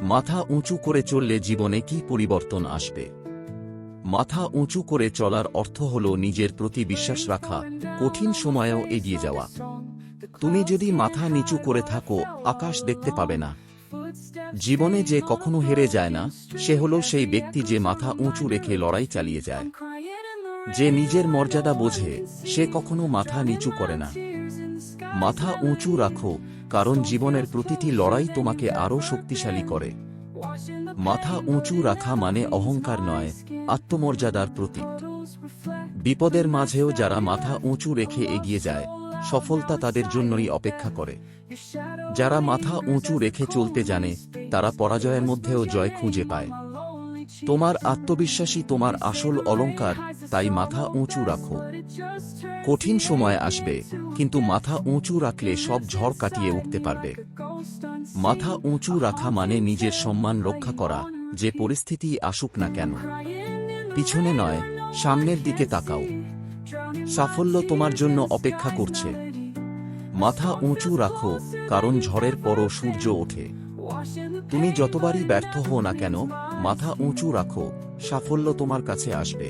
মাথা উঁচু করে চললে জীবনে কি পরিবর্তন আসবে? মাথা উঁচু করে চলার অর্থ হল নিজের প্রতি বিশ্বাস রাখা, কঠিন সময়েও এগিয়ে যাওয়া। তুমি যদি মাথা নিচু করে থাকো, আকাশ দেখতে পাবে না। জীবনে যে কখনো হেরে যায় না, সে হল সেই ব্যক্তি যে মাথা উঁচু রেখে লড়াই চালিয়ে যায়। যে নিজের মর্যাদা বোঝে, সে কখনো মাথা নিচু করে না। মাথা উঁচু রাখো, কারণ জীবনের প্রতিটি লড়াই তোমাকে আরও শক্তিশালী করে। মাথা উঁচু রাখা মানে অহংকার নয়, আত্মমর্যাদার প্রতীক। বিপদের মাঝেও যারা মাথা উঁচু রেখে এগিয়ে যায়, সফলতা তাদের জন্যই অপেক্ষা করে। যারা মাথা উঁচু রেখে চলতে জানে, তারা পরাজয়ের মধ্যেও জয় খুঁজে পায়। তোমার আত্মবিশ্বাসী তোমার আসল অলংকার, তাই মাথা উঁচু রাখো। কঠিন সময় আসবে, কিন্তু মাথা উঁচু রাখলে সব ঝড় কাটিয়ে উঠতে পারবে। মাথা উঁচু রাখা মানে নিজের সম্মান রক্ষা করা, যে পরিস্থিতি আসুক না কেন। পিছনে নয়, সামনের দিকে তাকাও। সাফল্য তোমার জন্য অপেক্ষা করছে। মাথা উঁচু রাখো, কারণ ঝড়ের পরও সূর্য ওঠে। তুমি যতবারই ব্যর্থ হও না কেন, মাথা উঁচু রাখো, সাফল্য তোমার কাছে আসবে।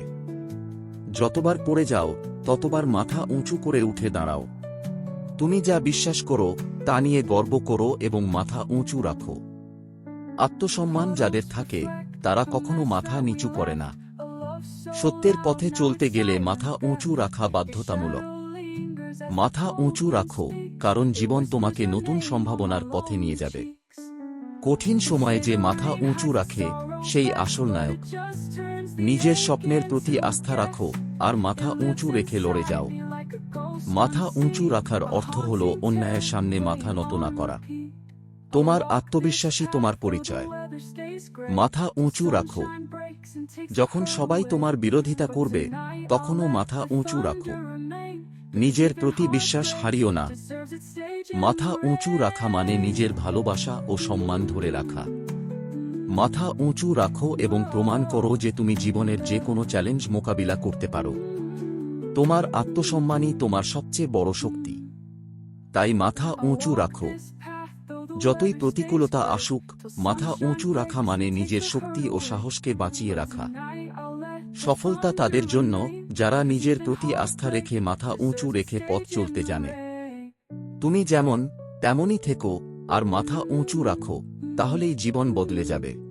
যতবার পড়ে যাও, ততবার মাথা উঁচু করে উঠে দাঁড়াও। তুমি যা বিশ্বাস করো, তা নিয়ে গর্ব করো এবং মাথা উঁচু রাখো। আত্মসম্মান যাদের থাকে, তারা কখনো মাথা নিচু করে না। সত্যের পথে চলতে গেলে মাথা উঁচু রাখা বাধ্যতামূলক। মাথা উঁচু রাখো, কারণ জীবন তোমাকে নতুন সম্ভাবনার পথে নিয়ে যাবে। কঠিন সময়ে যে মাথা উঁচু রাখে, সেই আসল নায়ক। নিজের স্বপ্নের প্রতি আস্থা রাখো, আর মাথা উঁচু রেখে লড়ে যাও। মাথা উঁচু রাখার অর্থ হল অন্যায়ের সামনে মাথা নত না করা। তোমার আত্মবিশ্বাসী তোমার পরিচয়। মাথা উঁচু রাখো। যখন সবাই তোমার বিরোধিতা করবে, তখনও মাথা উঁচু রাখো। নিজের প্রতি বিশ্বাস হারিও না। মাথা উঁচু রাখা মানে নিজের ভালোবাসা ও সম্মান ধরে রাখা। মাথা উঁচু রাখো এবং প্রমাণ করো যে তুমি জীবনের যে কোনো চ্যালেঞ্জ মোকাবিলা করতে পারো। তোমার আত্মসম্মানই তোমার সবচেয়ে বড় শক্তি। তাই মাথা উঁচু রাখো। যতই প্রতিকূলতা আসুক, মাথা উঁচু রাখা মানে নিজের শক্তি ও সাহসকে বাঁচিয়ে রাখা। সফলতা তাদের জন্য, যারা নিজের প্রতি আস্থা রেখে মাথা উঁচু রেখে পথ চলতে জানে। তুমি যেমন তেমনই থেকো, আর মাথা উঁচু রাখো, তাহলেই জীবন বদলে যাবে।